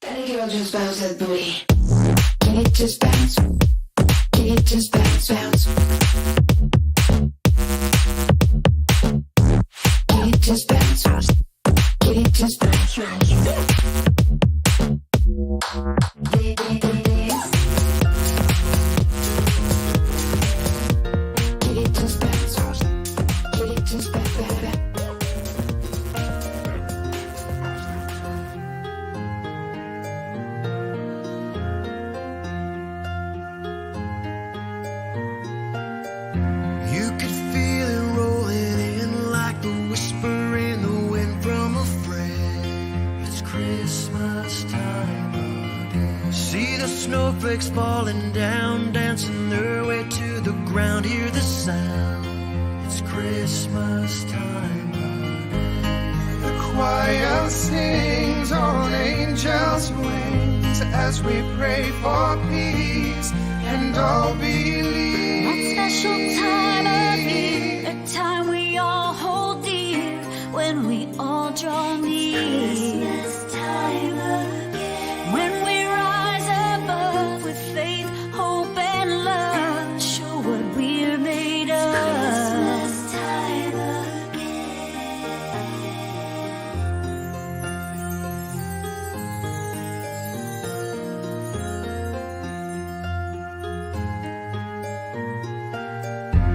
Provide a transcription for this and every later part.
Any girl just bounce that booty. Can it just bounce? Can it just bounce, bounce? Can it just bounce? Can it just bounce, bounce? Snowflakes falling down, dancing their way to the ground. Hear the sound, it's Christmas time again. The choir sings on angels' wings as we pray for peace and all believe. That special time of year, a time we all hold dear when we all draw near. Christmas time again. When we rise above with faith, hope, and love, show what we're made of. Christmas time again.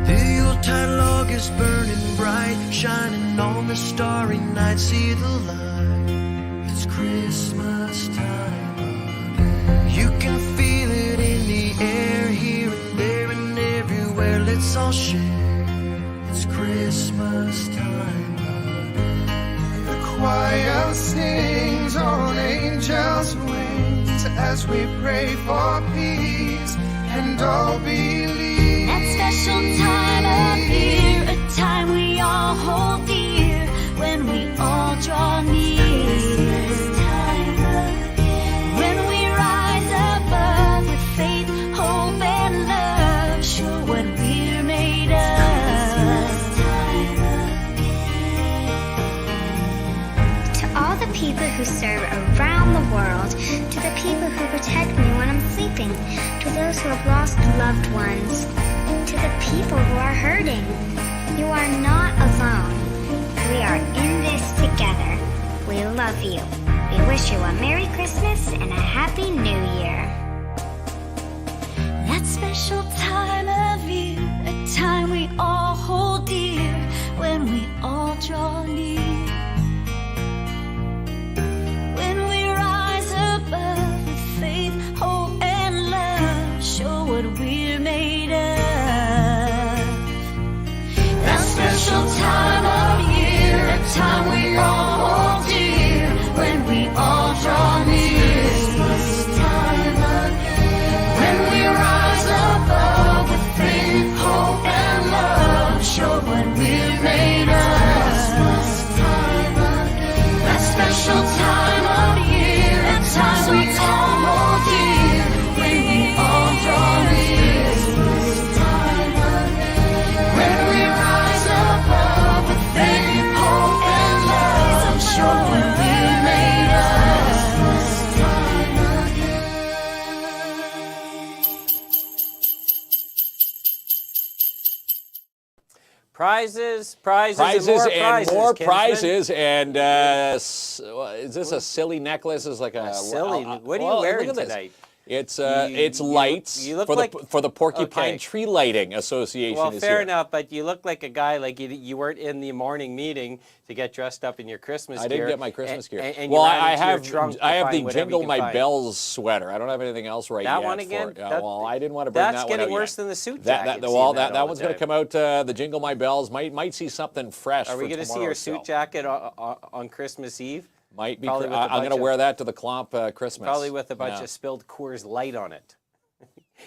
The Yuletide log is burning bright, shining on the starry night. See the light, it's Christmas time again. You can feel it in the air, here and there and everywhere. Let's all share, it's Christmas time again. The choir sings on angels' wings as we pray for peace and all believe. that special time of year, a time we all hold dear when we all draw near. When we rise above with faith, hope, and love, show what we're made of. To all the people who serve around the world, to the people who protect me when I'm sleeping, to those who have lost loved ones, to the people who are hurting, you are not alone. We are in this together. We love you. We wish you a Merry Christmas and a Happy New Year. That special time of year, a time we all hold dear when we all draw near. When we rise above with faith, hope, and love, show what we're made of. That special time of year, a time we all hold dear when we all draw near. When we rise above with faith, hope, and love, show what we're made of. That special time of year, a time we all hold dear when we all draw near. When we rise above with faith, hope, and love, show what we're made of. Prizes, and more prizes, and is this a silly necklace? Is like a silly. What are you well, wearing look at this. tonight? It's lights you look for like, for the Porcupine okay. Tree Lighting Association. Well, is fair here. enough, but you look like a guy like you weren't in the morning meeting to get dressed up in your Christmas gear. I didn't get my Christmas gear. And well, you ran I into your have trunk to I have find the whatever Jingle you My can find. Bells sweater. I don't have anything else right That yet. one again? For it. Well, I didn't want to bring that one out That's getting worse yet. than the suit That jacket. that one's going to come out. The Jingle My Bells might see something fresh. Are we going to see your suit jacket on Christmas Eve? Might be. Probably with I'm going to wear that to the KLOMP Christmas. Probably with a bunch of spilled Coors Light on it.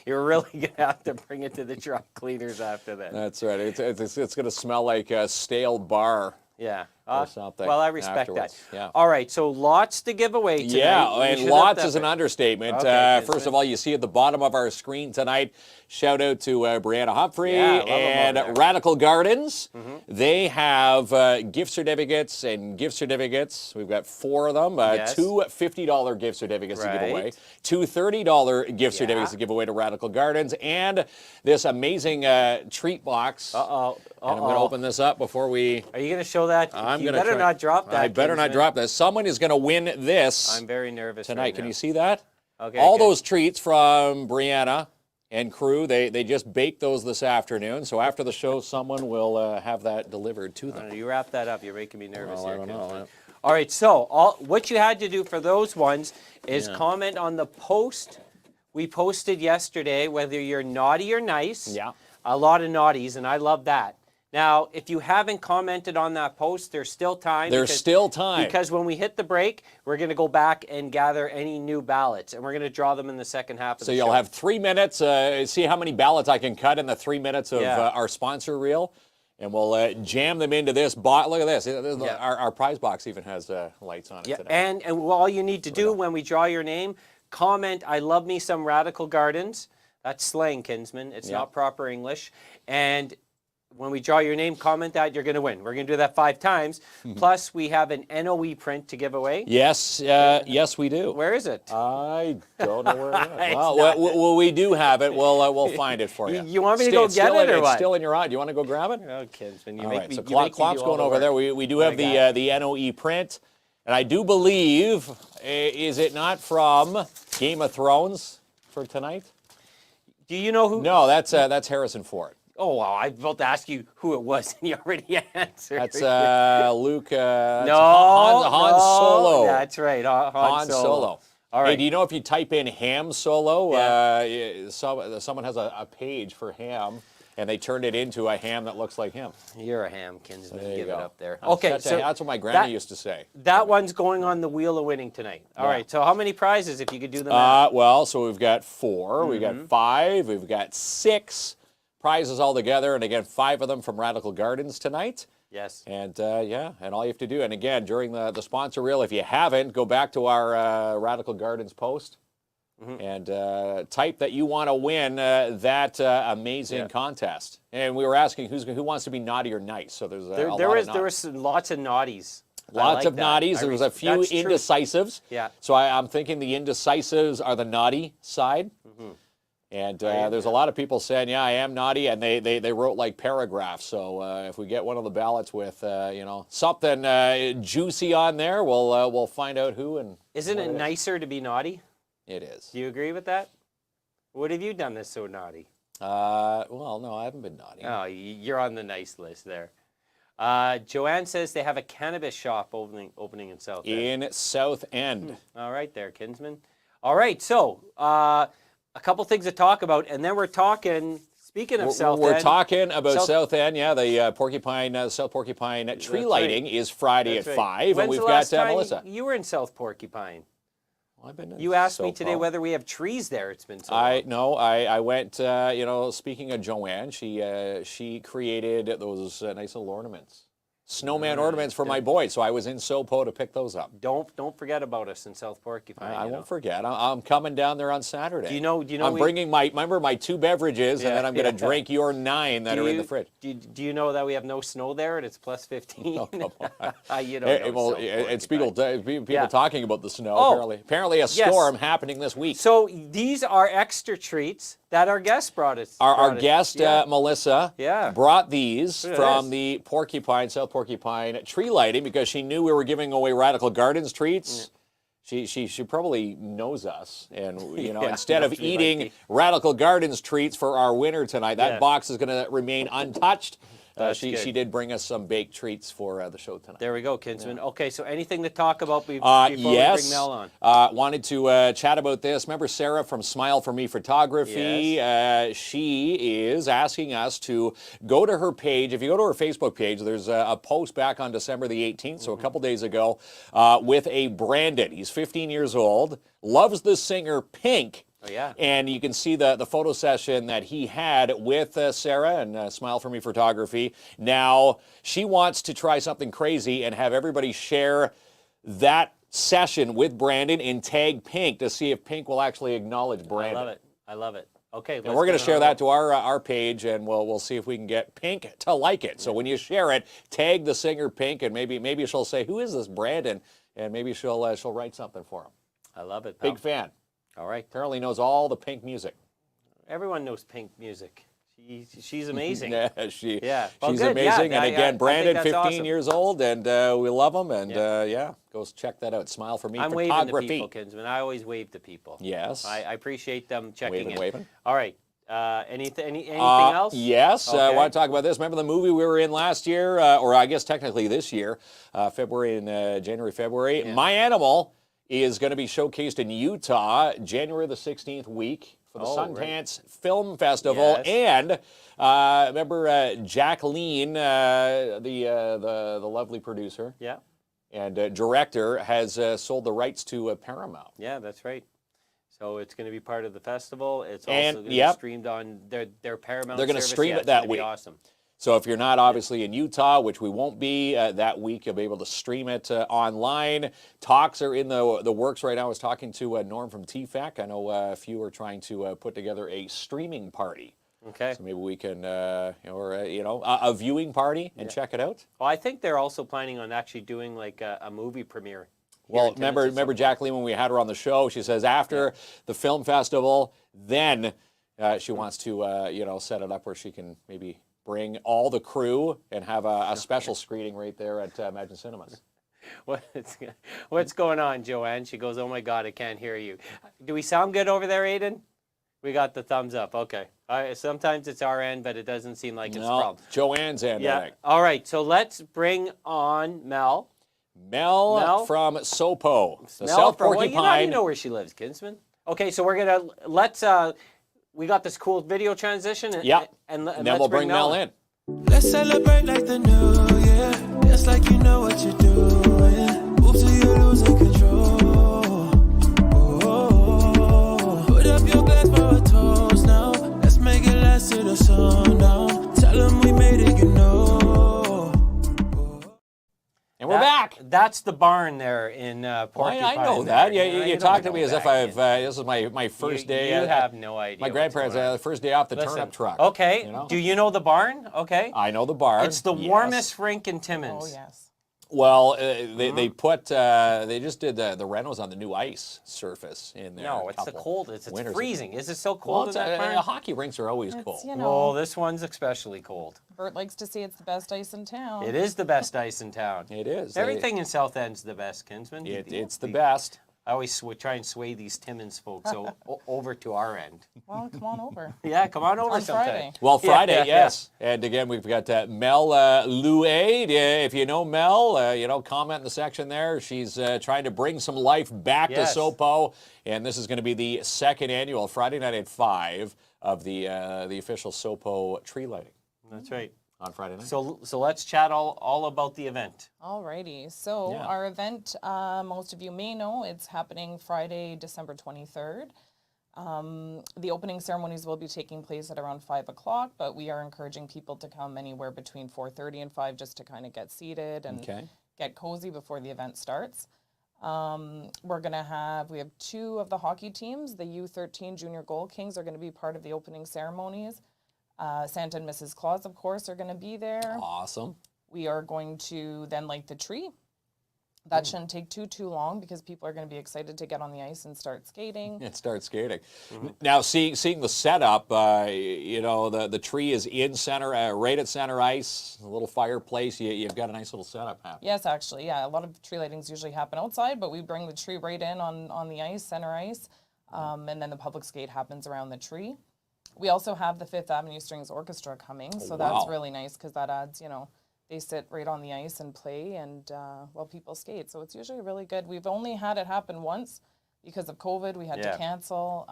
You're really going to have to bring it to the truck cleaners after that. That's right. It's going to smell like a stale bar. Yeah. or something. Well, I respect afterwards. that. Yeah. All right, so lots to give away tonight. Yeah, We and should lots up is an that- understatement. Okay, First of all, you see at the bottom of our screen tonight, shout out to Brianna Humphrey Yeah, I love 'em and over there. Radical Gardens. They have gift certificates and gift certificates. We've got 4 of them. Yes. 2 $50 gift certificates to give away. Right. 2 $30 gift certificates to give away to Radical Gardens. And this amazing treat box. Uh-oh. And I'm going to open this up before we... Are you going to show that? I'm You going to better not drop that. I better not Kinsman. drop that. Someone is going to win this I'm very nervous tonight. right Can now. you see that? Okay, All good. those treats from Brianna and crew, they just baked those this afternoon. So after the show, someone will have that delivered to them. You wrap that up. You're making me nervous Well, I here. don't know. Kinsman. All right, so what you had to do for those ones is comment on the post we posted yesterday, whether you're naughty or nice. Yeah. A lot of naughties, and I love that. Now, if you haven't commented on that post, there's still time. There's still time. Because when we hit the break, we're going to go back and gather any new ballots, and we're going to draw them in the second half of So the you'll show. have 3 minutes. See how many ballots I can cut in the 3 minutes of Yeah. our sponsor reel. And we'll jam them into this box. Look at this. Our prize box even has lights on it Yeah, today. and all you need to do when we draw your name, comment, I love me some Radical Gardens. That's slang, Kinsman. It's not proper English. And when we draw your name, comment that, you're going to win. We're going to do that 5 times. Plus, we have an NOE print to give away. Yes, yes, we do. Where is it? I don't know where it is. It's Well, not- well, we do have it. We'll find it for you. You want me to go It's get still it or it's what? still in your eye. Do you want to go grab it? Oh, Kinsman, you All make right, me. so you make me Klomp's do all going the over work. there. We do have the NOE print, and I do believe, is it not from Game of Thrones for tonight? Do you know who? No, that's Harrison Ford. Oh, wow. I was about to ask you who it was, and you already answered. That's Luke. That's no, Han no, Solo. That's right, Han Solo. All right. Hey, do you know if you type in Ham Solo, someone has a page for Ham, and they turned it into a ham that looks like him. You're a ham, Kinsman. There you Give go. it up there. That's- Okay, that's, so that's what my grandma that- used to say. That one's going on the wheel of winning tonight. All Yeah. right. So how many prizes, if you could do the math? Well, so we've got 4, we've Mm-hmm. got 5, we've got 6 prizes altogether, and again, 5 of them from Radical Gardens tonight. Yes. And and all you have to do, and again, during the sponsor reel, if you haven't, go back to our Radical Gardens post and type that you want to win that amazing contest. And we were asking who wants to be naughty or nice. So there's There was lots of naughties. I lots like of that. naughties. There was a few That's true. indecisives. Yeah. So I'm thinking the indecisives are the naughty side. And there's a lot of people saying, yeah, I am naughty, and they wrote like paragraphs. So if we get one of the ballots with something juicy on there, we'll find out who and. Isn't it nicer to be naughty? It is. Do you agree with that? What have you done that's so naughty? Well, no, I haven't been naughty. Oh, you're on the nice list there. Joanne says they have a cannabis shop opening in South End. In South End. All right there, Kinsman. All right, so a couple things to talk about, and then we're talking, speaking of South End. We're talking about South End, yeah. The South Porcupine Tree Lighting is Friday That's at right. 5, When's and we've the last got time Melissa. You were in South Porcupine. I've been You asked me so today far. whether we have trees there. It's been so long. I went, speaking of Joanne, she created those nice little ornaments. Snowman ornaments for my boys, so I was in Sopo to pick those up. Don't forget about us in South Porcupine. I won't forget. I'm coming down there on Saturday. Do you know? I'm bringing my 2 beverages, and then I'm going to drink your 9 that are in the fridge. Do you know that we have no snow there and it's plus 15? Oh, come on. You don't know. Well, South it's Porcupine. people talking about the snow. Oh, apparently a storm happening this week. So these are extra treats that our guest brought us. Our guest, Yeah. Melissa, Yeah. brought these Look at from this. the South Porcupine Tree Lighting because she knew we were giving away Radical Gardens treats. She probably knows us, and instead of knows me, eating Mikey. Radical Gardens treats for our winner tonight, that Yeah. box is going to remain untouched. That's She good. did bring us some baked treats for the show tonight. There we go, Kinsman. Okay, so anything to talk about before we yes. bring Mel on? Wanted to chat about this. Remember Sarah from Smile for Me Photography? She is asking us to go to her page. If you go to her Facebook page, there's a post back on December the 18th, so a couple days ago, with a Brandon. He's 15 years old, loves the singer Pink, Oh, yeah. And you can see the photo session that he had with Sarah and Smile For Me Photography. Now, she wants to try something crazy and have everybody share that session with Brandon and tag Pink to see if Pink will actually acknowledge Brandon. I love it. I love it. Okay. And we're going to share that to our page, and we'll see if we can get Pink to like it. So when you share it, tag the singer Pink, and maybe she'll say, "Who is this Brandon?" And maybe she'll write something for him. I love it. Pal. Big fan. All right. Apparently knows all the Pink music. Everyone knows Pink music. She's amazing. Yeah, she's Well, good. amazing. Yeah, and again, I Brandon, think 15 that's awesome. years old, and we love him. And go check that out. Smile For Me I'm Photography. waving to people, Kinsman. I always wave to people. Yes. I appreciate them checking in. Waving. All right. Anything else? Yes. Okay. I want to talk about this. Remember the movie we were in last year, or I guess technically this year, February and January, February. Yeah. My Animal is going to be showcased in Utah, January the 16th week for the Sundance Film Festival. Yes. And remember Jacqueline, the lovely producer Yeah. and director, has sold the rights to Paramount. Yeah, that's right. So it's going to be part of the festival. It's also And, going to be yep. streamed on their Paramount. They're going to service. stream Yeah, it it's that gonna be week. Awesome. So if you're not obviously in Utah, which we won't be that week, you'll be able to stream it online. Talks are in the works right now. I was talking to Norm from TFAC. I know a few are trying to put together a streaming party. Okay. So maybe we can, a viewing party and check it out. Well, I think they're also planning on actually doing like a movie premiere. here Well, in Timmins at some remember point. Jacqueline when we had her on the show? She says after the film festival, then she wants to, set it up where she can maybe bring all the crew and have a special screening right there at Imagine Cinemas. What's going on, Joanne? She goes, "Oh my God, I can't hear you." Do we sound good over there, Aiden? We got the thumbs up. Okay. Sometimes it's our end, but it doesn't seem like it's a No, problem. Joanne's end, I Yeah. think. All right. So let's bring on Mel. Mel from Sopo, the Mel South from, Porcupine. well, you know where she lives, Kinsman. Okay, so we're gonna we got this cool video transition. Yep. And then let's we'll bring Mel in. Let's celebrate like the new year. Just like you know what you're doing. Move till you're losing control. Oh, put up your glass for a toast now. Let's make it last to the sundown. Tell them we made it, you know. And we're back. That's the barn there in Porcupine. I know there. that. Yeah, You talk to me as if I've. This is my first day. You have no idea. My what's grandparents going on. the first day off the Listen, turnip truck. Okay. you know? Do you know the barn? Okay. I know the barn. It's the yes. warmest rink in Timmins. Oh, yes. Well, they put they just did the renos on the new ice surface in there. No, it's the cold. It's winters. freezing. Is it so Well, cold it's, in that barn? hockey rinks are always It's, cold. you Oh, know, this one's especially cold. Bert likes to say it's the best ice in town. It is the best ice in town. It is. Everything in South End's the best, Kinsman. It's the best. I always try and sway these Timmins folks over to our end. Well, come on over. Yeah, come on over On sometime. Friday. Well, Friday, yeah. yes. And again, we've got Mel Lauay. If you know Mel, comment in the section there. She's trying to bring some life back Yes. to Sopo. And this is going to be the second annual Friday night at 5 of the official Sopo tree lighting That's right. on Friday night. So let's chat all about the event. Alrighty. So Yeah. our event, most of you may know, it's happening Friday, December 23rd. The opening ceremonies will be taking place at around 5 o'clock, but we are encouraging people to come anywhere between 4:30 and 5 just to kind of get seated and Okay. get cozy before the event starts. We have 2 of the hockey teams. The U13 Junior Goal Kings are going to be part of the opening ceremonies. Santa and Mrs. Claus, of course, are going to be there. Awesome. We are going to then light the tree. That shouldn't take too long because people are going to be excited to get on the ice and start skating. And start skating. Now, seeing the setup, the tree is in center, right at center ice, a little fireplace. You've got a nice little setup happening. Yes, actually, yeah. A lot of tree lightings usually happen outside, but we bring the tree right in on the ice, center ice, and then the public skate happens around the tree. We also have the Fifth Avenue Strings Orchestra coming, so that's wow. really nice because that adds, they sit right on the ice and play and while people skate. So it's usually really good. We've only had it happen once because of COVID. We had to cancel.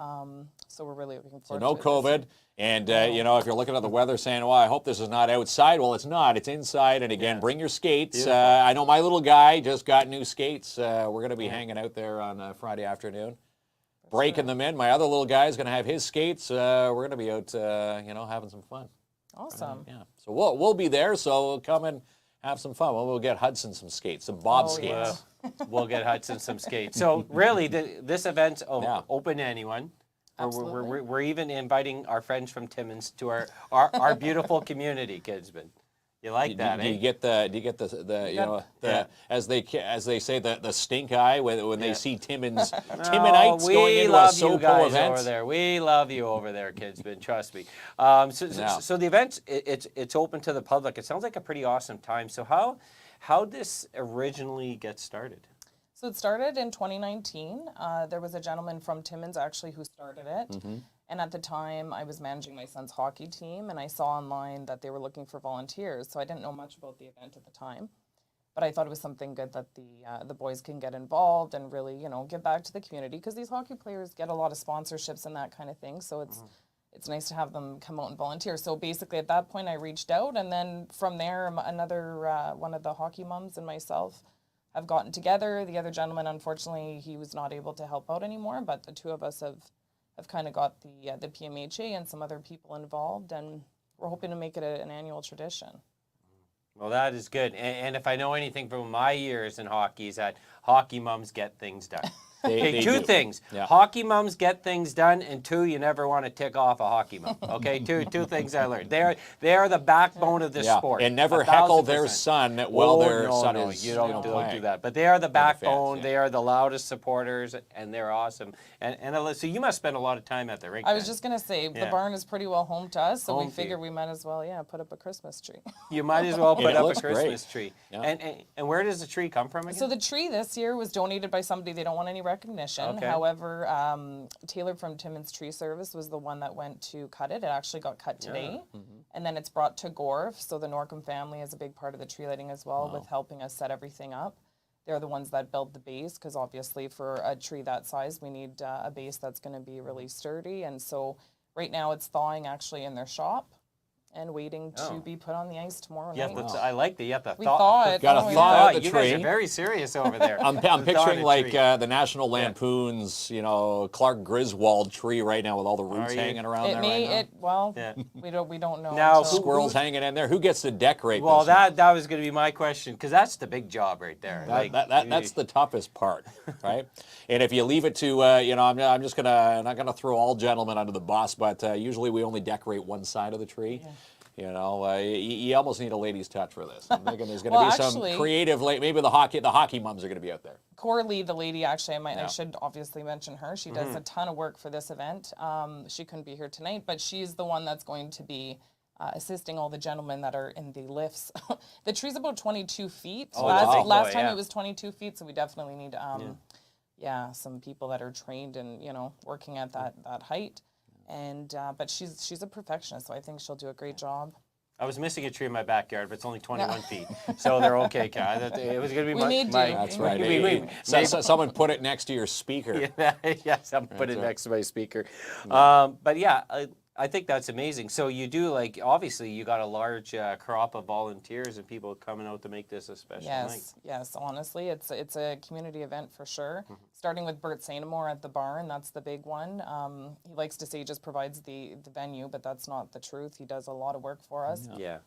So we're really looking So forward no to it. COVID. And, if you're looking at the weather saying, well, I hope this is not outside. Well, it's not. It's inside. And again, bring your skates. I know my little guy just got new skates. We're going to be hanging out there on Friday afternoon. breaking them in. My other little guy's going to have his skates. We're going to be out, having some fun. Awesome. Yeah. So we'll be there. So come and have some fun. We'll get Hudson some skates, some Bob skates. We'll get Hudson some skates. So really, this event's Yeah. open to anyone. Absolutely. We're even inviting our friends from Timmins to our beautiful community, Kinsman. You like that, Do you get as they say the stink eye when they see Timmins Timminites going into a SoPo event? Over there. We love you over there, Kinsman. Trust me. So the event it's open to the public. It sounds like a pretty awesome time. So how this originally get started? So it started in 2019. There was a gentleman from Timmins actually who started it. And at the time, I was managing my son's hockey team, and I saw online that they were looking for volunteers. So I didn't know much about the event at the time, but I thought it was something good that the boys can get involved and really, give back to the community, because these hockey players get a lot of sponsorships and that kind of thing. So it's nice to have them come out and volunteer. So basically, at that point, I reached out, and then from there, another one of the hockey moms and myself have gotten together. The other gentleman, unfortunately, he was not able to help out anymore, but the two of us have kind of got the PMHA and some other people involved, and we're hoping to make it an annual tradition. Well, that is good. And if I know anything from my years in hockey, is that hockey moms get things done. They two do. things. Yeah. Hockey moms get things done, and two, you never want to tick off a hockey mom. Okay, two things I learned. They are the backbone of this sport. And never heckle 1,000%. their son while their son is you don't playing. do that. But they are the backbone. yeah. They are the loudest supporters, and they're awesome. And so you must spend a lot of time at the rink. I was just going to say, the barn is pretty well home to us, so Home we to figured you. we might as well, put up a Christmas tree. You might as well put it up a looks Christmas great. tree. Yeah. And where does the tree come from again? So the tree this year was donated by somebody. They don't want any recognition. Okay. However, Taylor from Timmins Tree Service was the one that went to cut it. It actually got cut today. And then it's brought to Gorf. So the Norcom family is a big part of the tree lighting as well, with helping us set everything up. They're the ones that build the base, because obviously for a tree that size, we need a base that's going to be really sturdy. And so right now it's thawing actually in their shop and waiting to be put on the ice tomorrow night. I like that. You have to We thaw it. Gotta Oh, thaw yeah. out the You guys are tree. very serious over there. I'm Thawing picturing a like tree. the National Lampoon's, Clark Griswold tree right now with all the roots Are you? hanging around It there may, right now. Yeah. we don't know. Now, until- Squirrels hanging in there. Who gets to decorate Well, this? that was going to be my question, because that's the big job right there. That's the toughest part, right? And if you leave it to, I'm just not gonna throw all gentlemen under the bus, but usually we only decorate one side of the tree. You almost need a lady's touch for this. I'm thinking there's going to be actually, some creative, maybe the hockey moms are going to be out there. Coralie, the lady, actually, I should obviously mention her. She does a ton of work for this event. She couldn't be here tonight, but she's the one that's going to be assisting all the gentlemen that are in the lifts. The tree's about 22 feet. Last time it was 22 feet, so we definitely need some people that are trained and working at that height. And but she's a perfectionist, so I think she'll do a great job. I was missing a tree in my backyard, but it's only 21 feet, so they're okay, Kat. It was going to be We need to. That's right. Someone put it next to your speaker. Yes, I'm put it next to my speaker. But yeah, I think that's amazing. So you do, obviously you got a large crop of volunteers and people coming out to make this a special night. Yes, honestly, it's a community event for sure. Starting with Bert Sainamore at the barn, that's the big one. He likes to say he just provides the venue, but that's not the truth. He does a lot of work for us. Yeah.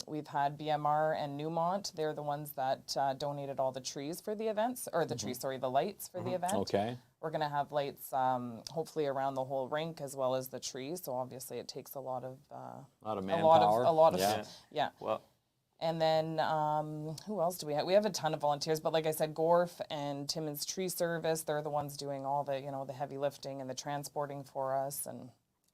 We've had BMR and Newmont. They're the ones that donated all the trees for the events, or the lights for the event. Okay. We're going to have lights hopefully around the whole rink as well as the trees. So obviously it takes a lot of manpower. A lot of yeah. Well. And then who else do we have? We have a ton of volunteers, but like I said, Gorf and Timmins Tree Service, they're the ones doing all the the heavy lifting and the transporting for us.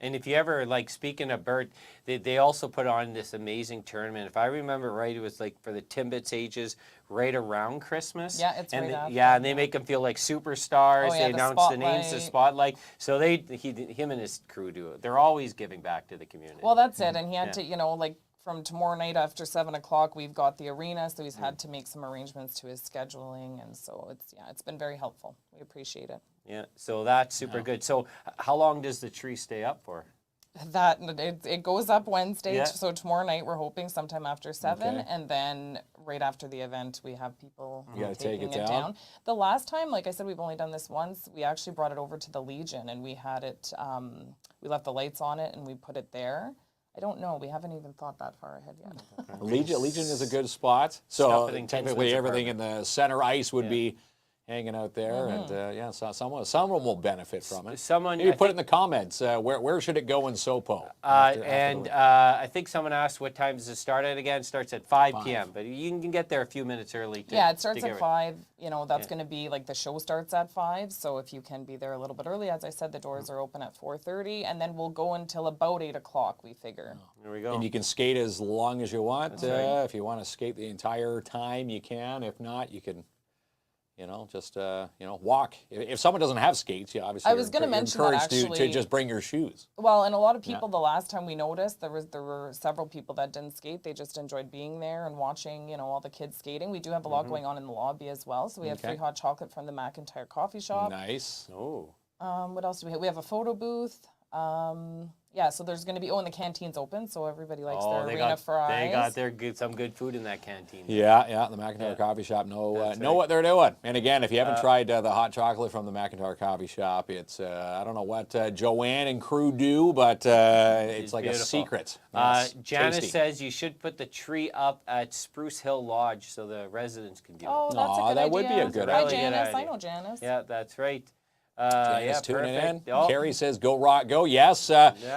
And if you ever, speaking of Bert, they also put on this amazing tournament. If I remember right, it was for the Timbits ages right around Christmas. Yeah, it's right after. Yeah, and they make them feel like superstars. Oh, yeah, they the announce the names, the spotlight. spotlight. So him and his crew do it. They're always giving back to the community. Well, that's it. And he had to, from tomorrow night after 7 o'clock, we've got the arena, so he's had to make some arrangements to his scheduling, and so it's been very helpful. We appreciate it. Yeah, so that's super good. So how long does the tree stay up for? That it goes up Wednesday, Yeah. so tomorrow night we're hoping sometime after 7, Okay. and then right after the event, we have people You gotta take taking it it down? down. The last time, like I said, we've only done this once. We actually brought it over to the Legion, and we had it. We left the lights on it, and we put it there. I don't know. We haven't even thought that far ahead yet. Legion is a good spot. So Stuff it in technically Kinsman's everything in the center ice would Yeah. be hanging out there, and yeah, so someone will benefit from it. Someone- Maybe I put it think- in the comments. Where should it go in Sopo? I think someone asked what time does it start at again? It starts at 5 p.m., but you can get there a few minutes early. Yeah, it to starts get at ready. 5. You know, that's going to be like the show starts at 5. So if you can be there a little bit early, as I said, the doors are open at 4:30, and then we'll go until about 8 o'clock. We figure. There we go. And you can skate as long as you want. If you want to skate the entire time, you can. If not, you can, just walk. If someone doesn't have skates, obviously I was gonna mention that, encouraged to actually. just bring your shoes. Well, and a lot of people, the last time we noticed, there were several people that didn't skate. They just enjoyed being there and watching, all the kids skating. We do have a lot going on in the lobby as well. So we have free hot chocolate from the McIntyre Coffee Shop. Nice. Oh. What else do we have? We have a photo booth. So there's going to be, and the canteen's open, so everybody likes their arena fries. They got some good food in that canteen. Yeah, the McIntyre Coffee Shop know what they're doing. And again, if you haven't tried the hot chocolate from the McIntyre Coffee Shop, it's I don't know what Joanne and crew do, but it's like beautiful. a secret. It's Janice tasty. says you should put the tree up at Spruce Hill Lodge so the residents can view Oh, it. that's a Aw, good that idea. would be a good Hi, idea. Janice. Good I idea. know Janice. Yeah, that's right. Janice tuning perfect. in. Oh, Carrie says, "Go Rock, go!" Yes,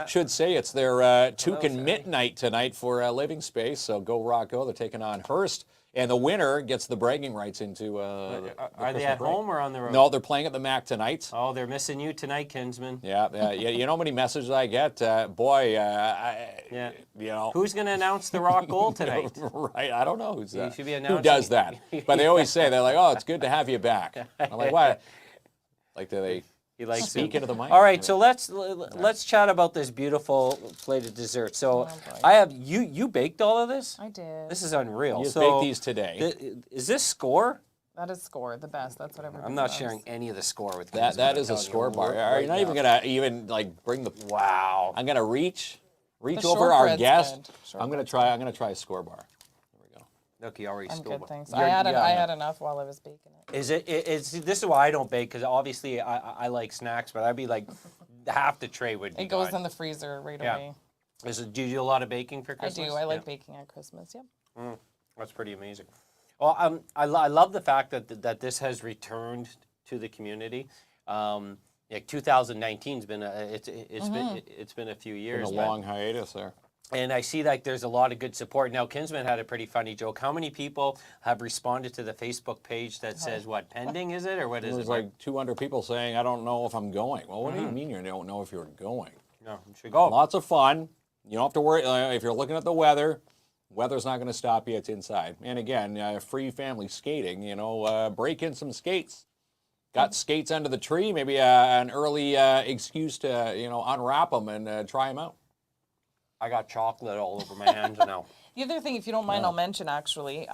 should say it's their Toucan Midnight tonight for Living Space. So Go Rock, go! They're taking on Hearst, and the winner gets the bragging rights into. the are they Christmas at break. home or on the road? No, they're playing at the Mac tonight. Oh, they're missing you tonight, Kinsman. Yeah. You know how many messages I get? Boy, Yeah. you Who's going to announce the Rock goal tonight? Right, I don't know who's You should be who announcing does it. that. But they always say, they're like, "Oh, it's good to have you back." I'm like, "What?" Like, do they He likes speak to. into the mic? All right, so let's chat about this beautiful plate of dessert. So boy. I have you baked all of this? I did. This is unreal. You just so baked these today. Is this score? That is Score, the best. That's what everybody I'm not loves. sharing any of the score with That Kinsman, I'm is a telling you score bar. right Are you not even now. gonna like bring the? Wow. I'm gonna reach The over our shortbread's guest. good. I'm gonna try a score bar. There we go. Look, he already I'm stole good, thanks. You're- I had yeah. enough while I was baking it. Is it? This is why I don't bake because obviously I like snacks, but I'd be like half the tray would be It goes gone. in the freezer right Yeah. away. Do you do a lot of baking for I Christmas? do. I like Yeah. baking at Christmas. Yep. That's pretty amazing. Well, I love the fact that this has returned to the community. Like 2019's been it's been a few years. Been a but- long hiatus there. And I see like there's a lot of good support. Now, Kinsman had a pretty funny joke. How many people have responded to the Facebook page that says what, pending is it, or what is There's it? like 200 people saying, "I don't know if I'm going." Well, what do you mean you don't know if you're going? No, you should go. Lots of fun. You don't have to worry. If you're looking at the weather, weather's not going to stop you. It's inside. And again, free family skating. Break in some skates. Got skates under the tree. Maybe an early excuse to unwrap them and try them out. I got chocolate all over my hands now. The other thing, if you don't mind, I'll mention actually,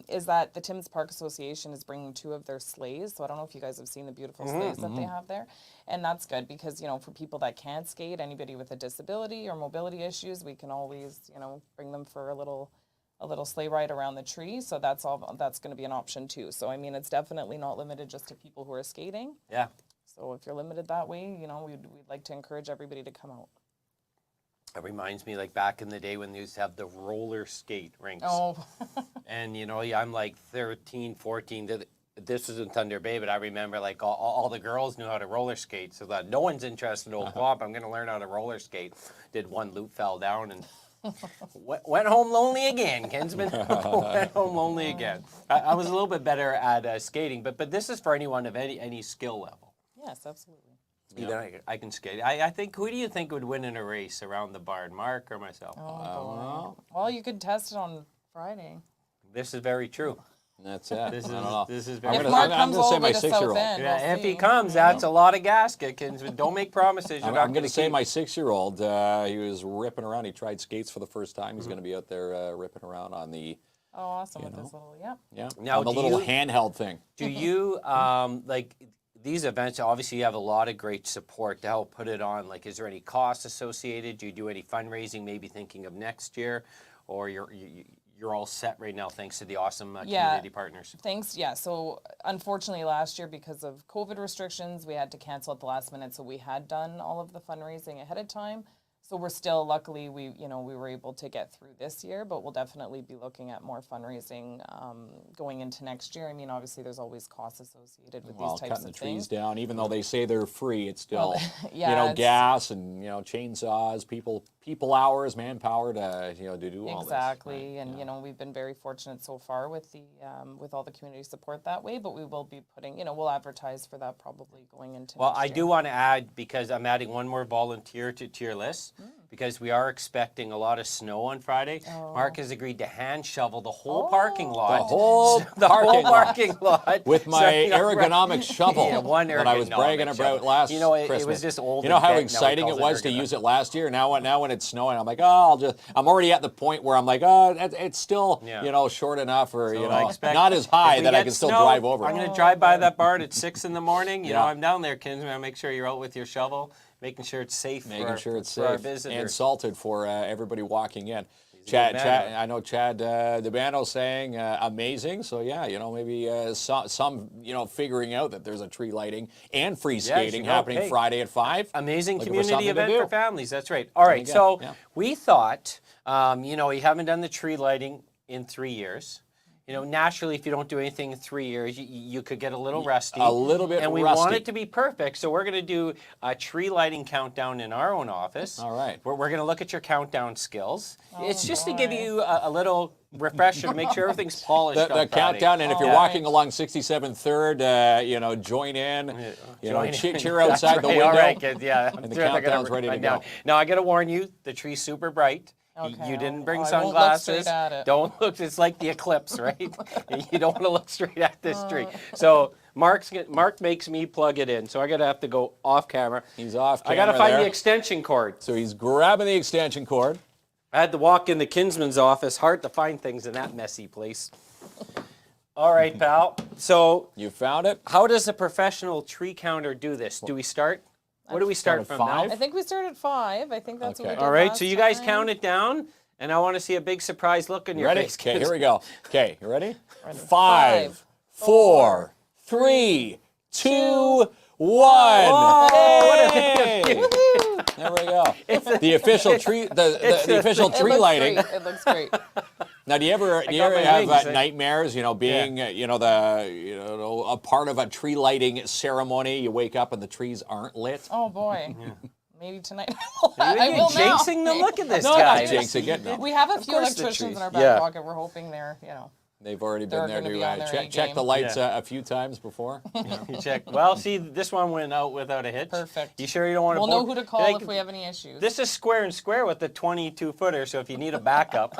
is that the Timmins Park Association is bringing 2 of their sleighs. So I don't know if you guys have seen the beautiful sleighs that they have there. And that's good because, for people that can't skate, anybody with a disability or mobility issues, we can always, bring them for a little sleigh ride around the tree. So that's going to be an option too. So, I mean, it's definitely not limited just to people who are skating. Yeah. So if you're limited that way, we'd like to encourage everybody to come out. It reminds me like back in the day when they used to have the roller skate rinks. Oh, And, I'm like 13, 14. This was in Thunder Bay, but I remember like all the girls knew how to roller skate. So that no one's interested in old Bob. I'm going to learn how to roller skate. Did one loop, fell down, and went home lonely again, Kinsman. Went home lonely again. I was a little bit better at skating, but this is for anyone of any skill level. yes, absolutely. Either I can skate. I think, who do you think would win in a race around the barn, Mark or myself? Oh, boy. Well, you could test it on Friday. This is very true. That's it. This I don't know. is I'm very If gonna- Mark I'm comes gonna all say the way my to South 6-year-old. End, Yeah, we'll if he see. comes, that's a lot of gasket, Kinsman. Don't make promises. You're not I'm going to say keep. my 6-year-old. He was ripping around. He tried skates for the first time. He's going to be out there ripping around on the Oh, awesome with this little, Now, on the do little you- handheld thing. Do you like these events? Obviously, you have a lot of great support to help put it on. Like, is there any cost associated? Do you do any fundraising? Maybe thinking of next year, or you're you're all set right now thanks to the awesome Yeah. community partners. Thanks. Yeah. So unfortunately, last year because of COVID restrictions, we had to cancel at the last minute. So we had done all of the fundraising ahead of time. So we're still, luckily, we were able to get through this year, but we'll definitely be looking at more fundraising going into next year. I mean, obviously, there's always costs associated with these types cutting of the trees things. down, even though they say they're free, it's still, yeah, it's- gas and, chainsaws, people hours, manpower to, to do all this. Exactly, and we've been very fortunate so far with the with all the community support that way. But we will be putting, we'll advertise for that probably going into. Well, next I year. do want to add, because I'm adding one more volunteer to your list, because we are expecting a lot of snow on Friday. Mark has agreed to hand shovel the whole parking lot. The whole parking lot. With my ergonomic shovel Yeah, one that I was bragging ergonomic about shovel. last It Christmas. was just old. You know and how bent, now he exciting it calls was to ergonomic. use it last year? Now when it's snowing, I'm like, I'm already at the point where I'm like, it's still, short enough, or, So I expect not as if high we that I get can still snow, drive over I'm it. going to drive by that barn at 6 in the morning. Yeah. I'm down there, Kinsman. I'll make sure you're out with your shovel, making sure it's safe Making sure it's for our safe visitors. and salted for everybody walking in. a good Chad, man. I know Chad DeBano saying amazing. So yeah, maybe some figuring out that there's a tree lighting and free skating happening hey. Friday at 5. Amazing Looking for community something to event do. for families. That's right. All right. you So go. Yeah. we thought, you haven't done the tree lighting in 3 years. Naturally, if you don't do anything in 3 years, you could get a little rusty. A little bit And we rusty. want it to be perfect, so we're going to do a tree lighting countdown in our own office. All right. We're going to look at your countdown skills. It's just to give boy. you a little refresher to make sure everything's polished The on Friday. countdown, and if you're All walking right. along 67th 3rd, join in. Join in. Cheer outside That's the right. window. All right, kids. Yeah. And the They're gonna countdown's ready to run down. go. Now I got to warn you, the tree's super bright. Okay, You didn't bring I won't look straight sunglasses. at it. Don't look. It's like the eclipse, right? You don't want to look straight at this tree. So Mark makes me plug it in. So I gotta have to go off camera. He's off I gotta camera find there. the extension cord. So he's grabbing the extension cord. I had to walk in the Kinsman's office. Hard to find things in that messy place. All right, pal. So You found it. how does a professional tree counter do this? Do we start? What do we start Start from at now? 5? I think we started at 5. I think that's what we Okay. did All right, last so you guys time. count it down, and I want to see a big surprise look on your Ready? face. Okay, here we go. Okay, you ready? 5, 5, 4, 3, 2, 1. Hey! There we go. The official tree, the official It tree looks lighting. great. It looks great. Now, do you ever got my have wings, eh? nightmares? Being a part of a tree lighting ceremony. You wake up and the trees aren't lit. Oh boy. Maybe tonight. You're I will now. jinxing the look at this No, guy. Not jinxing it. No. We have a few course the electricians trees. in our back Yeah. pocket. We're hoping they're, They've already They're been there gonna to be on their check A-game. the lights Yeah. a few times before. You check. Well, see, this one went out without a hitch. Perfect. You sure you don't want to? we'll know who to call if we have any issues. This is square and square with the 22-footer, so if you need a backup,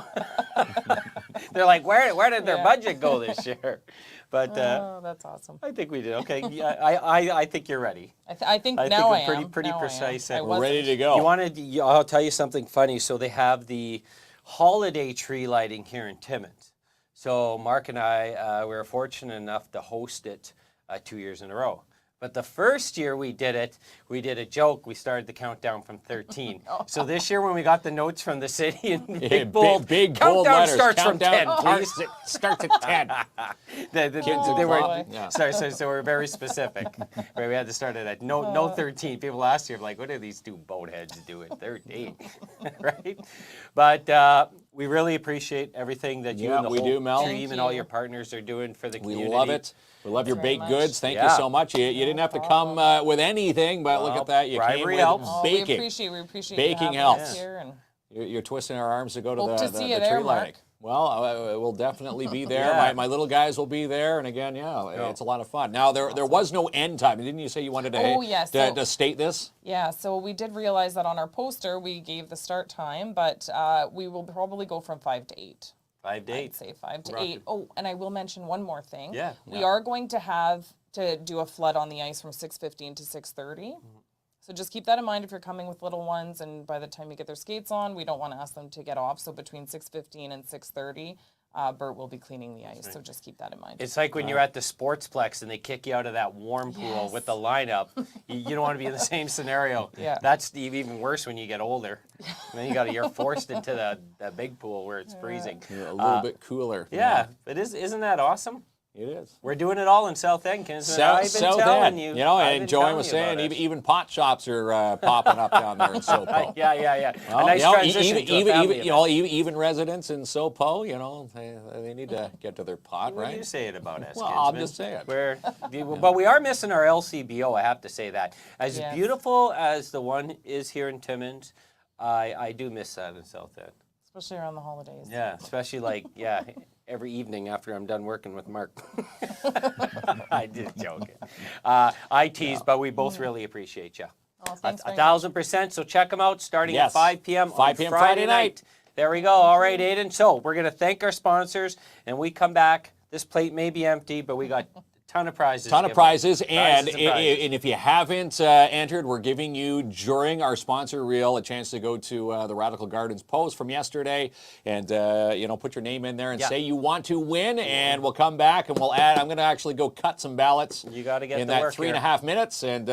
they're like, where did their Yeah. budget go this year? But Oh, that's awesome. I think we did okay. Yeah, I think you're ready. I think I think now we're I am. pretty Now I am. precise. I We're wasn't. Ready to go. You wanted? I'll tell you something funny. So they have the holiday tree lighting here in Timmins. So Mark and I we were fortunate enough to host it 2 years in a row. But the first year we did a joke. We started the countdown from 13. So this year when we got the notes from the city in big bold, big countdown bold letters. starts Countdown from 10, please. Starts at 10. They and were, KLOMP. Yeah. so we're very specific. Right, we had to start it at no 13. People last year were like, what are these two boneheads doing 13? Right? But we really appreciate everything that you Yeah, and the we whole do, Mel. team Thank and all you. your partners are doing for the We community. love it. We love your very baked much. goods. Thank you Yeah. so much. You didn't have to come with anything, but look Well, at that. You came bribery with helps. Oh, baking. we appreciate Baking you having helps. us here. And You're twisting our arms to go to Hope the to see the you tree there, Mark. lighting. Well, we'll definitely be there. Yeah. My little guys will be there, and again, it's a lot of fun. Now there was no end time. Didn't you say you wanted to Oh, yes. So- to state this? yeah, so we did realize that on our poster we gave the start time, but we will probably go from 5 to 8. 5 to 8. I'd say 5 to Rock 8. it. Oh, and I will mention one more thing. Yeah. We are going to have to do a flood on the ice from 6:15 to 6:30. So just keep that in mind if you're coming with little ones, and by the time you get their skates on, we don't want to ask them to get off. So between 6:15 and 6:30, Bert will be cleaning the ice, so just keep that in mind. It's like when you're at the Sportsplex and they kick you out of that warm pool with the lineup. You don't want to be in the same scenario. Yeah. That's even worse when you get older. And then you're forced into the big pool where it's freezing. You're a little bit cooler. Yeah, but isn't that awesome? It is. We're doing it all in South End, Kinsman. I've been South telling End. you. You know, I've and been Joanne telling was you about saying it. even pot shops are popping up down there in SoPo. Yeah. Well, A nice you know, transition to a family event. even residents in SoPo, you know, they need to get to their pot, What right? are you saying about us, Well, Kinsman? I'm just saying. But we are missing our LCBO, I have to say that. As Yes. beautiful as the one is here in Timmins, I do miss that in South End. Especially around the holidays. Yeah, especially every evening after I'm done working with Mark. I did joke. I tease, but we both really appreciate you. Oh, thanks very 1,000%. So check them out starting at Yes. 5 p.m. 5 on p.m. Friday night. There we go. All right, Aiden. So we're going to thank our sponsors, and we come back. This plate may be empty, but we got a ton of prizes. Ton of prizes, and prizes. if you haven't entered, we're giving you, during our sponsor reel, a chance to go to the Radical Gardens post from yesterday and, put your name in there and say you want to win, and we'll come back and we'll add. I'm going to actually go cut some ballots You got to get in the that work 3.5 minutes and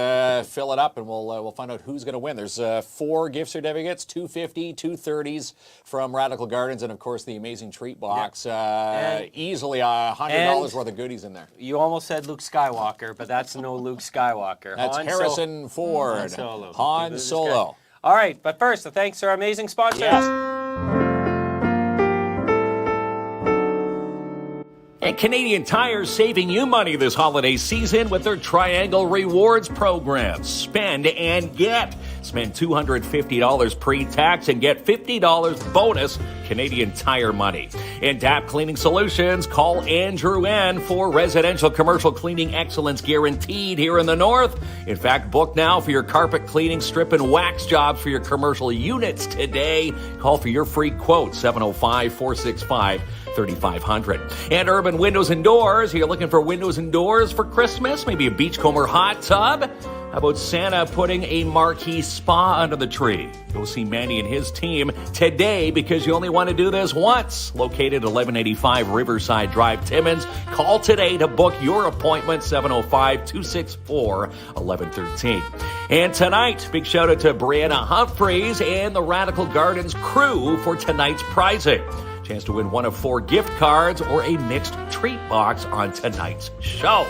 fill it up, and we'll find out who's going to win. There's 4 gift certificates, 250, 230s from Radical Gardens, and, of course, the amazing treat box. Easily $100 worth of goodies in there. You almost said Luke Skywalker, but that's no Luke Skywalker. That's Harrison Ford. Han Solo. Han Solo. All right, but first, thanks to our amazing sponsors. And Canadian Tire's saving you money this holiday season with their Triangle Rewards program. Spend and get. Spend $250 pre-tax and get $50 bonus Canadian Tire money. In DAP Cleaning Solutions, call Andrew N. for residential commercial cleaning excellence guaranteed here in the North. In fact, book now for your carpet cleaning, strip, and wax jobs for your commercial units today. Call for your free quote, 705-465-3500. And Urban Windows and Doors. You're looking for windows and doors for Christmas? Maybe a beachcomber hot tub? How about Santa putting a marquee spa under the tree? Go see Manny and his team today because you only want to do this once. Located 1185 Riverside Drive, Timmins. Call today to book your appointment, 705-264-1113. And tonight, big shout out to Brianna Humphreys and the Radical Gardens crew for tonight's prizing. Chance to win one of 4 gift cards or a mixed treat box on tonight's show.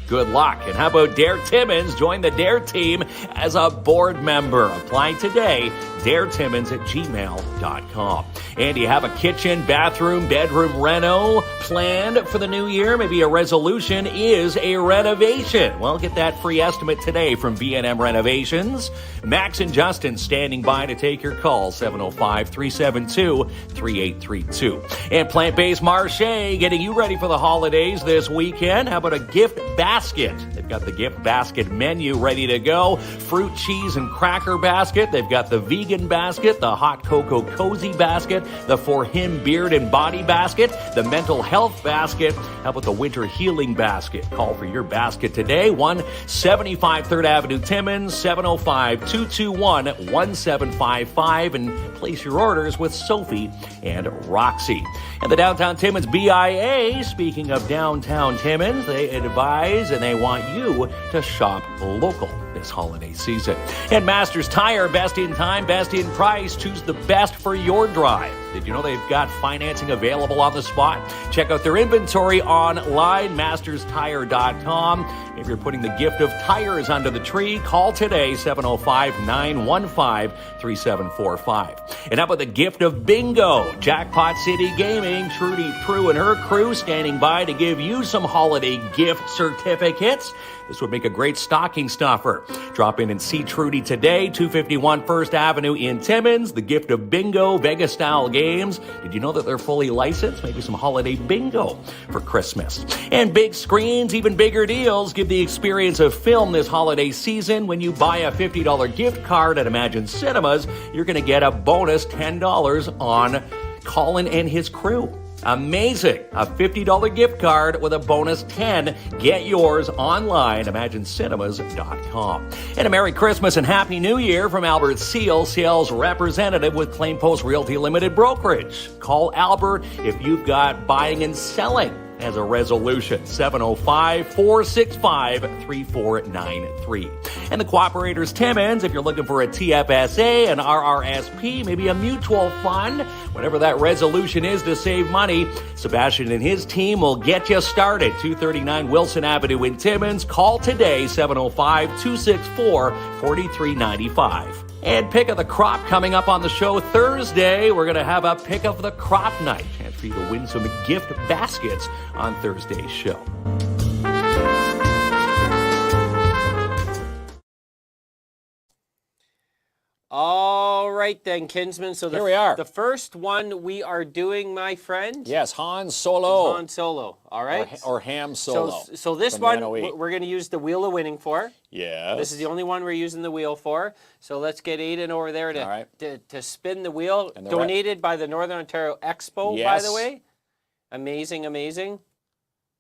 Good luck. And how about Dare Timmins? Join the Dare team as a board member. Apply today, daretimmins@gmail.com. And do you have a kitchen, bathroom, bedroom reno planned for the new year? Maybe a resolution is a renovation. Well, get that free estimate today from B&M Renovations. Max and Justin standing by to take your call, 705-372-3832. And Plant-Based Marche getting you ready for the holidays this weekend. How about a gift basket? They've got the gift basket menu ready to go. Fruit, cheese, and cracker basket. They've got the vegan basket, the hot cocoa cozy basket, the For Him beard and body basket, the mental health basket. How about the winter healing basket? Call for your basket today. 175 3rd Avenue, Timmins, 705-221-1755, and place your orders with Sophie and Roxy. And the Downtown Timmins BIA, speaking of Downtown Timmins, they advise and they want you to shop local this holiday season. And Masters Tire, best in time, best in price. Choose the best for your drive. Did you know they've got financing available on the spot? Check out their inventory online, masterstire.com. If you're putting the gift of tires under the tree, call today, 705-915-3745. And how about the gift of bingo? Jackpot City Gaming, Trudy Prue and her crew standing by to give you some holiday gift certificates. This would make a great stocking stuffer. Drop in and see Trudy today, 251 1st Avenue in Timmins. The gift of bingo, Vegas-style games. Did you know that they're fully licensed? Maybe some holiday bingo for Christmas. And big screens, even bigger deals. Give the experience of film this holiday season. When you buy a $50 gift card at Imagine Cinemas, you're going to get a bonus $10 on Colin and his crew. Amazing. A $50 gift card with a bonus 10. Get yours online, imaginecinemas.com. And a Merry Christmas and Happy New Year from Albert Seal, sales representative with Claim Post Realty Limited Brokerage. Call Albert if you've got buying and selling as a resolution. 705-465-3493. And the Cooperators Timmins, if you're looking for a TFSA, an RRSP, maybe a mutual fund, whatever that resolution is to save money, Sebastian and his team will get you started. 239 Wilson Avenue in Timmins. Call today, 705-264-4395. And Pick of the Crop coming up on the show Thursday. We're going to have a Pick of the Crop night. Chance for you to win some gift baskets on Thursday's show. All right then, Kinsman. So Here we are. The first one we are doing, my friend. Yes, Han Solo. Han Solo. All right. Or Ham Solo. So this from one, Nano 8. we're going to use the Wheel of Winning for. Yes. This is the only one we're using the wheel for. So let's get Aiden over there All right. to spin the wheel. And the Donated by the Northern Ontario Expo, by Yes. the way. Amazing, amazing.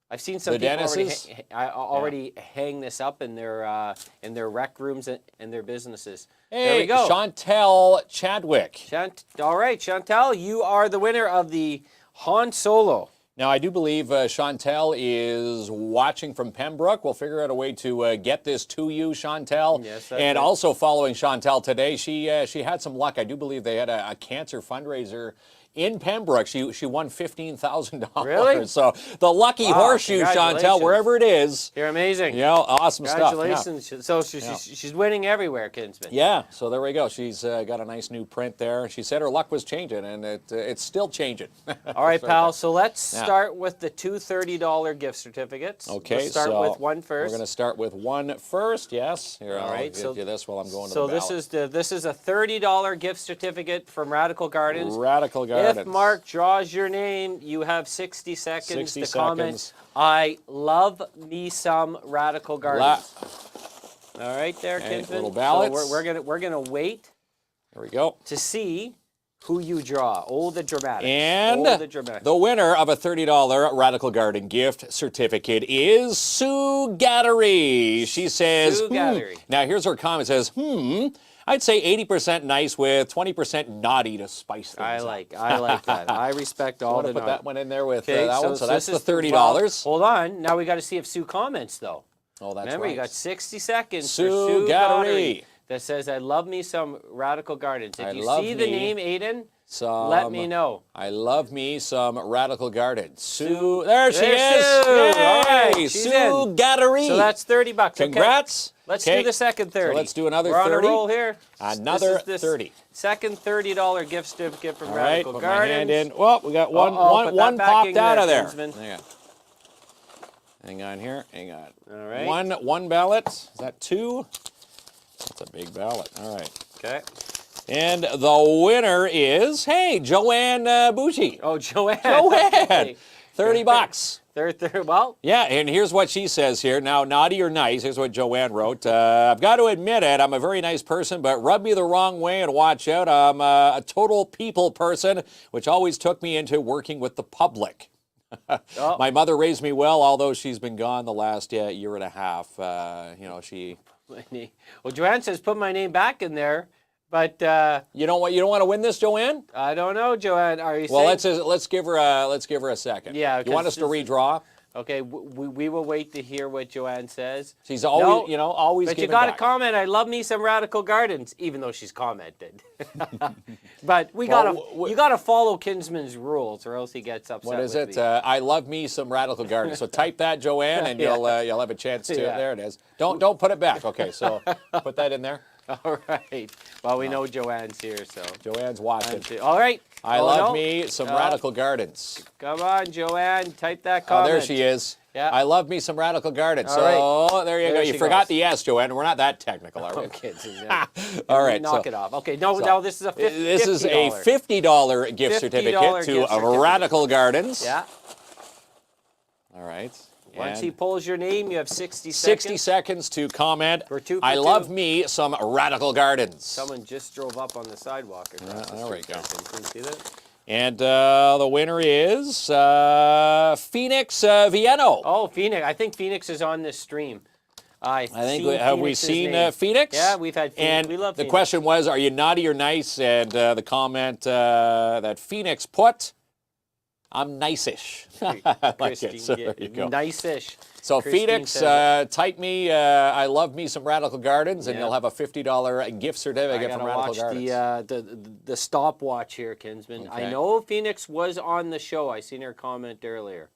I've seen some The people Dennis's? already hang this up in their rec rooms and their businesses. Hey, there we go. Chantel Chadwick. All right, Chantel, you are the winner of the Han Solo. Now, I do believe Chantel is watching from Pembroke. We'll figure out a way to get this to you, Chantel. Yes, that's and right. also following Chantel today, she had some luck. I do believe they had a cancer fundraiser in Pembroke. She won $15,000. Really? So the lucky Wow, horseshoe, Chantel, congratulations. wherever it is. You're amazing. You know, awesome stuff. Congratulations. So she's winning everywhere, Kinsman. Yeah, so there we go. She's got a nice new print there. She said her luck was changing, and it's still changing. All right, pal. So let's Yeah. start with the two $30 gift certificates. Okay, Let's start so with one first. We're going to start with one first. Yes. Here, All I'll right, give so you this while I'm going to So the ballot. this is a $30 gift certificate from Radical Gardens. Radical Gardens. If Mark draws your name, you have 60 seconds 60 to comment. seconds. I love me some Radical Gardens. All right, there, Okay, Kinsman. little ballots. So we're gonna wait Here we go. to see who you draw. Oh, the dramatic. And oh, the dramatic. the winner of a $30 Radical Garden gift certificate is Sue Gattery. She says, Sue Gattery. Now, here's her comment. It says, I'd say 80% nice with 20% naughty to spice things I up. like that. I respect I all want the to put that one in there with Okay, that one. So that's this the is $30. Hold on. Now we got to see if Sue comments though. Oh, that's Remember, right. you got 60 seconds Sue for Sue Gattery. that says, I love me some Radical Gardens. If I you love see the me name, Aiden, Some, let me know. I love me some Radical Garden. Sue, there she There's is. Sue. Yay! All right, she's Sue in. Gattery. So that's $30. Okay. Congrats. Let's Okay. do the second 30. So let's do another We're 30. on a roll here. Another This is 30. Second $30 gift certificate from All right, Radical put Gardens. my hand in. Well, we got one, Uh-oh, put that one back popped in out there, of there. Kinsman. Hang on here. Hang on. All right. One ballot. Is that two? That's a big ballot. All right. Okay. And the winner is, hey, Joanne Bougie. Oh, Joanne. Joanne. $30. Well, Yeah, and here's what she says here. Now, naughty or nice, here's what Joanne wrote. I've got to admit it, I'm a very nice person, but rub me the wrong way and watch out. I'm a total people person, which always took me into working with the public. Oh. My mother raised me well, although she's been gone the last year and a half. She... well, Joanne says put my name back in there, but You don't want to win this, Joanne? I don't know, Joanne. Are you Well, saying? let's give her a second. Yeah, You want us to redraw? Okay, we will wait to hear what Joanne says. She's always, No, always But you giving got to back. comment. I love me some Radical Gardens, even though she's commented. But you gotta follow Kinsman's rules, or else he gets upset. What is with it? me. I love me some Radical Garden. So type that, Joanne, and you'll have a chance to. Yeah. There it is. Don't put it back. Okay, so put that in there. All right. Well, we know Joanne's here, so. Joanne's watching. All right. I Oh, love no. me some Radical Gardens. Come on, Joanne. Type that Oh, comment. there she is. Yeah. I love me some Radical Gardens. All So there you go. There You she forgot goes. the S, Joanne. We're not that technical, are we? Okay. All right. Knock so it off. Okay. No, this is a $50. This is a $50 gift certificate $50 to gift certificate. Radical Gardens. Yeah. All right. Once And he pulls your name, you have 60 seconds. 60 seconds to comment. For two for I two. love me some Radical Gardens. Someone just drove up on the sidewalk. there we go. Can you see that? And the winner is Phoenix Vieno. Oh, Phoenix. I think Phoenix is on this stream. I think have we seen Phoenix? Yeah, we've had Phoenix. And we love the Phoenix. question was, are you naughty or nice? And the comment that Phoenix put, I'm nice-ish. I like Christine, it. So there you go. Nice-ish. So Christine Phoenix, says type me, I love me some Radical Gardens, and Yeah. you'll have a $50 gift I certificate gotta from Radical watch Gardens. the stopwatch here, Kinsman. I Okay. know Phoenix was on the show. I seen her comment earlier.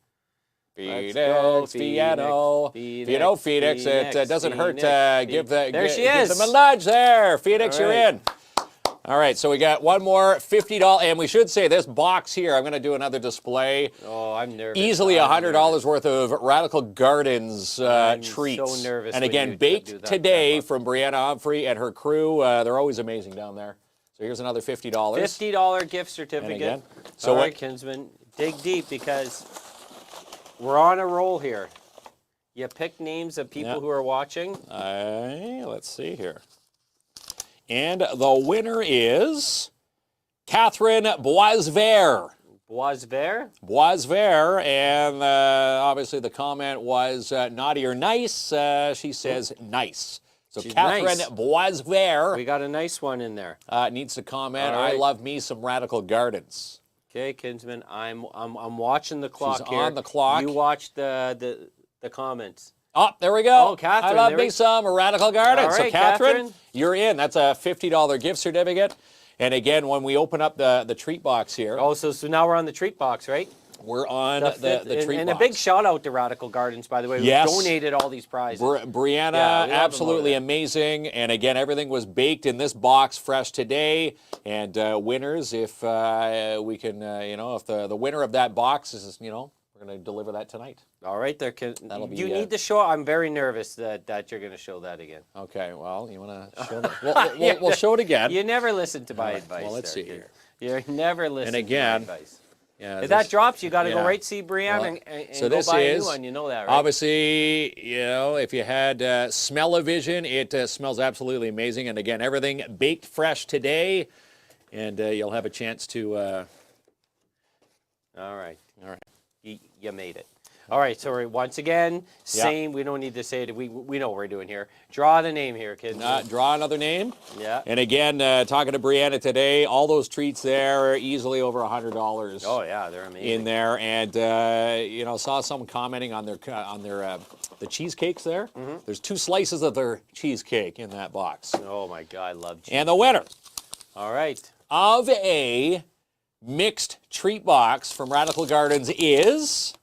Phoenix, go, Vieno. Phoenix, If you know Phoenix, Phoenix, it doesn't hurt to Phoenix, give There she give is. them a nudge there. Phoenix, All you're right. in. All right, so we got one more $50, and we should say this box here, I'm going to do another display. Oh, I'm nervous. Easily I'm $100 worth of Radical Gardens I'm treats. so nervous and when again, you do baked that today stuff. from Brianna Humphrey and her crew. They're always amazing down there. So here's another $50. $50 gift certificate. again, So all right, Kinsman, dig deep because we're on a roll here. You pick names of people Yeah. who are watching. Let's see here. And the winner is Catherine Boisvert. Boisvert. Boisvert, and obviously the comment was naughty or nice. She says nice. So She's Catherine nice. Boisvert We got a nice one in there. needs to comment. All right. I love me some Radical Gardens. Okay, Kinsman, I'm watching the clock She's here. on the clock. You watch the comments. Oh, there we go. Oh, Catherine, I love there me we- some Radical Gardens. All So right, Catherine, Catherine. you're in. That's a $50 gift certificate. And again, when we open up the treat box here, Oh, so now we're on the treat box, right? we're on fifth- the treat and box. a big shout out to Radical Gardens, by the way, who Yes. donated all these prizes. Brianna, Yeah, we love them absolutely over there. amazing. And again, everything was baked in this box fresh today. And winners, if we can, if the winner of that box is, we're going to deliver that tonight. All right, there. That'll be, You need to show. I'm very nervous that you're going to show that again. Okay, well, you want to show that? We'll show it again. You never listen to my All right, advice. well, let's there, see kid. here. You never listen. again, to my advice. Yeah, If that drops, you got to yeah. go right see Brianne Well, and so go this buy a is new one. You know that, right? obviously, if you had smell-o-vision, it smells absolutely amazing. And again, everything baked fresh today, and you'll have a chance to. All right. You made it. All right, so once again, same. We don't need to say it. We know what we're doing here. Draw the name here, kids. Draw another name. Yeah. And again, talking to Brianna today, all those treats there are easily over $100. Oh yeah, they're amazing. In there, and saw someone commenting on their the cheesecakes there. Mm-hmm. There's 2 slices of their cheesecake in that box. Oh my God, I love cheese. And the winner All right. of a mixed treat box from Radical Gardens is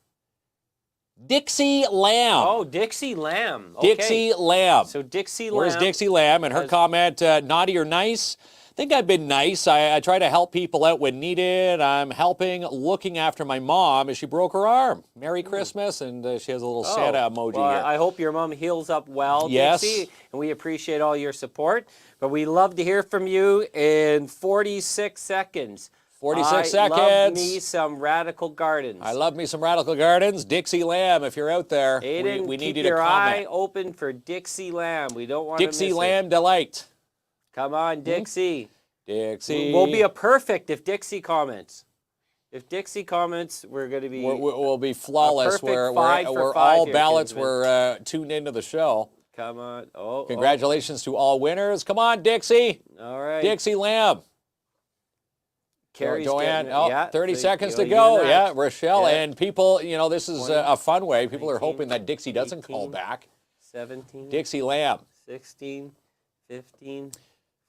Dixie Lamb. Oh, Dixie Lamb. Okay. Dixie Lamb. So Dixie Lamb. Where's Dixie Lamb? And her has- comment, naughty or nice? I think I've been nice. I try to help people out when needed. I'm helping, looking after my mom as she broke her arm. Merry Christmas, and she has a little Santa emoji well, here. I hope your mom heals up well, Yes. Dixie, and we appreciate all your support. But we love to hear from you in 46 seconds. 46 I love seconds. me some Radical Gardens. I love me some Radical Gardens. Dixie Lamb, if you're out there, Aiden, we need keep you to your comment. eye open for Dixie Lamb. We don't want to Dixie miss Lamb Delight. it. Come on, Dixie. Dixie. We'll be a perfect if Dixie comments. If Dixie comments, we're going to be We'll be flawless. perfect Where 5 for 5 all here, ballots Kinsman. were tuned into the show. Come on. Oh, Congratulations to all winners. Come on, Dixie. all right. Dixie Lamb. Carrie's Joanne, getting it. Yeah, 30 so seconds you to do go. that. Yeah, Rochelle. Yeah. And people, this is 20, a fun way. People are 19, hoping that Dixie doesn't call 18, back. 17, Dixie Lamb. 16, 15,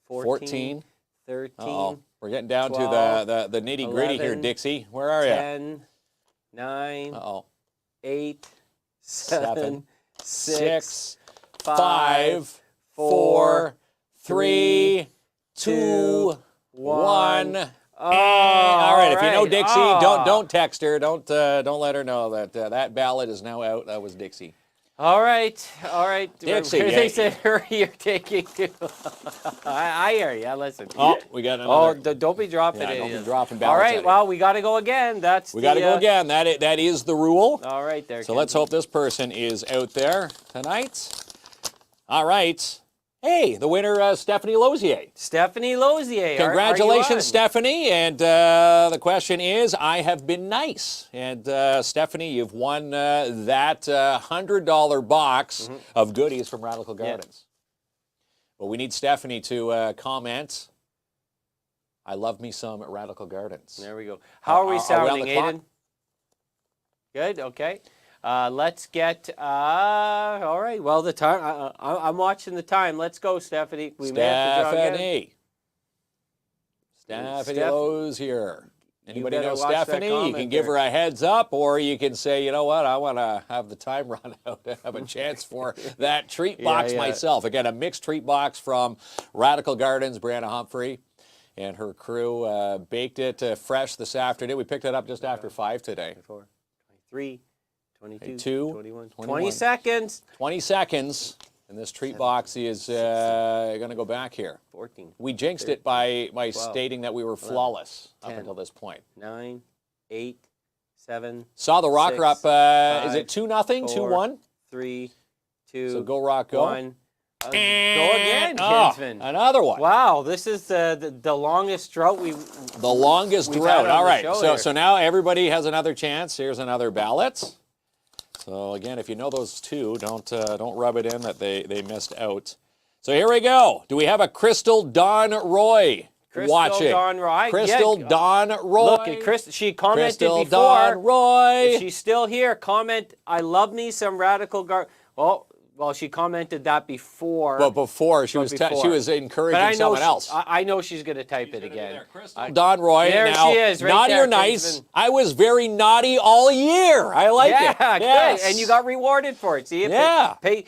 14. 13, Uh-oh. We're getting down 12, to the nitty gritty here, 11, Dixie. Where are you? 10, 9, Uh-oh. 8, 7, 6, 6, 5, 5, 4, 3, 2, 1. All right. If you know Dixie, don't text her. Don't let her know that that ballot is now out. That was Dixie. All right. Dixie, They yeah. said, hurry, you're taking too. I hear you. Listen. Oh, we got Oh, another. don't be dropping Yeah, it. don't be dropping All ballots right. at Well, we got to go again. We got to go again. That is the rule. All right, there. So let's hope this person is out there tonight. All right. Hey, the winner, Stephanie Lauay. Stephanie Lauay. Congratulations, Stephanie. And the question is, I have been nice. And Stephanie, you've won that $100 box of goodies from Radical Gardens. Well, we need Stephanie to comment. I love me some Radical Gardens. There we go. How are we sounding, Aiden? Good, okay. Let's get, all right, well, the time, I'm watching the time. Let's go, Stephanie. Stephanie Lowe's here. Anybody know Stephanie? You can give her a heads up, or you can say, you know what, I want to have the time run out to have a chance for that treat box myself. Again, a mixed treat box from Radical Gardens, Brianna Humphrey and her crew baked it fresh this afternoon. We picked it up just after 5 today. 23, 22, 21. 20 seconds. 20 seconds. And this treat box is going to go back here. 14. We jinxed 13, it by 12, stating that we were 11, flawless 10, up until this point. 9, 8, 7. Saw the rocker 6, up. 5, is it 2-0? 2-1? 3, 2. So go rock, go. 1. Go again, oh, Kinsman. Another one. Wow, this is the longest drought we've drought. All right. So now everybody has another chance. Here's another ballot. So again, if you know those two, don't rub it in that they missed out. So here we go. Do we have a Crystal Dawn Roy watching? Dawn Roy. Crystal Dawn Roy. Look, she commented Crystal before. Dawn Roy. If she's still here. Comment. I love me some Radical Garden. Well, she commented that before. But before she was encouraging someone else. I know she's going to type it again. Don Roy. There now, she is. Right naughty there, or nice? Kinsman. I was very naughty all year. I like it. Yeah, yes. good. And you got rewarded for it. See? Aiden,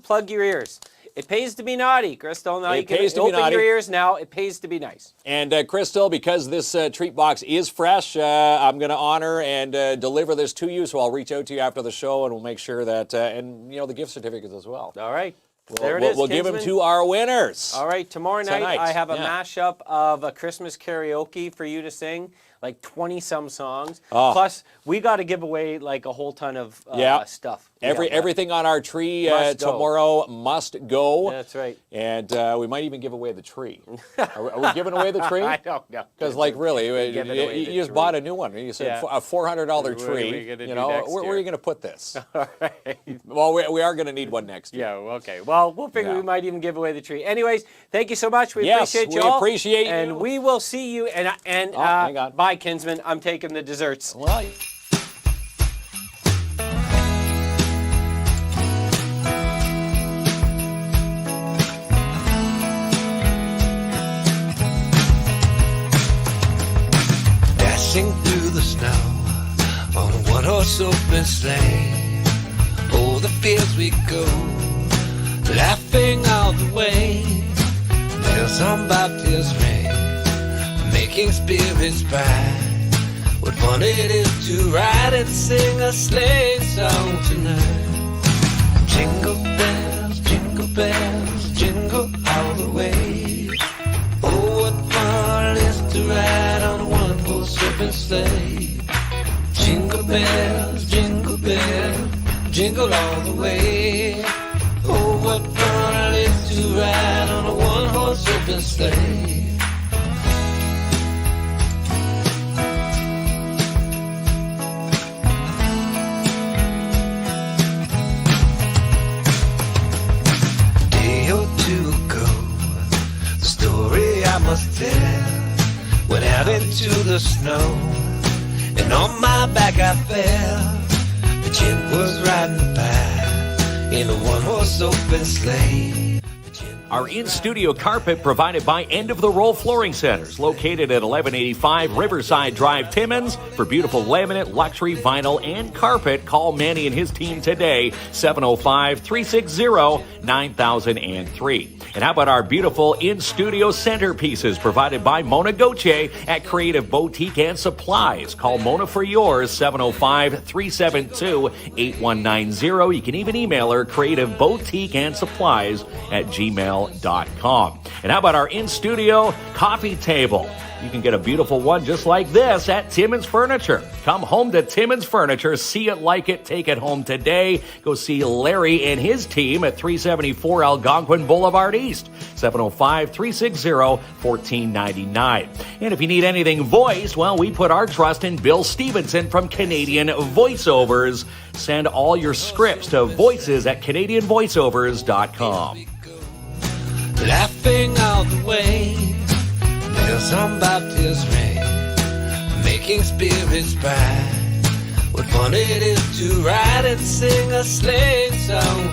plug your ears. It pays to be naughty, Crystal. Now you can open your ears now. It pays to be nice. And Crystal, because this treat box is fresh, I'm going to honor and deliver this to you. So I'll reach out to you after the show, and we'll make sure that, and you know, the gift certificates as well. All right. We'll give them to our winners. All right. Tomorrow night I have a mashup of a Christmas karaoke for you to sing. Like 20-some songs. Oh. Plus, we got to give away like a whole ton of stuff. Everything on our tree tomorrow must go. That's right. And we might even give away the tree. Are we giving away the tree? I don't know. Because, like, really, you just bought a new one. You said a $400 tree. You know, where are you going to put this? All right. Well, we are going to need one next year. Yeah. Okay. Well, we'll figure we might even give away the tree. Anyways, thank you so much. We appreciate you all. We appreciate you. And we will see you. And hang on. Bye, Kinsman. I'm taking the desserts. Well. Dashing through the snow on a one-horse open sleigh. O'er the fields we go, laughing all the way. Bells on bobtails ring, making spirits bright. What fun it is to ride and sing a sleigh song tonight. Jingle bells, jingle all the way. Oh, what fun it is to ride on a one-horse open sleigh. Jingle bells, jingle all the way. Oh, what fun it is to ride on a one-horse open sleigh. I must tell, went out into the snow, and on my back I fell. The Jim was riding by in a one-horse open sleigh. Our in-studio carpet provided by End of the Roll Flooring Centers, located at 1185 Riverside Drive, Timmins. For beautiful laminate, luxury, vinyl, and carpet, call Manny and his team today, 705-360-9003. And how about our beautiful in-studio centerpieces provided by Mona Gauthier at Creative Boutique and Supplies. Call Mona for yours, 705-372-8190. You can even email her, creativeboutiqueandsupplies@gmail.com. gmail.com. And how about our in-studio coffee table? You can get a beautiful one just like this at Timmins Furniture. Come home to Timmins Furniture. See it, like it, take it home today. Go see Larry and his team at 374 Algonquin Boulevard East, 705-360-1499. And if you need anything voiced, well, we put our trust in Bill Stevenson from Canadian Voiceovers. Send all your scripts to voices@canadianvoiceovers.com. Laughing all the way, bells on Baptist ring, making spirits bright. What fun it is to ride and sing a sleighing song.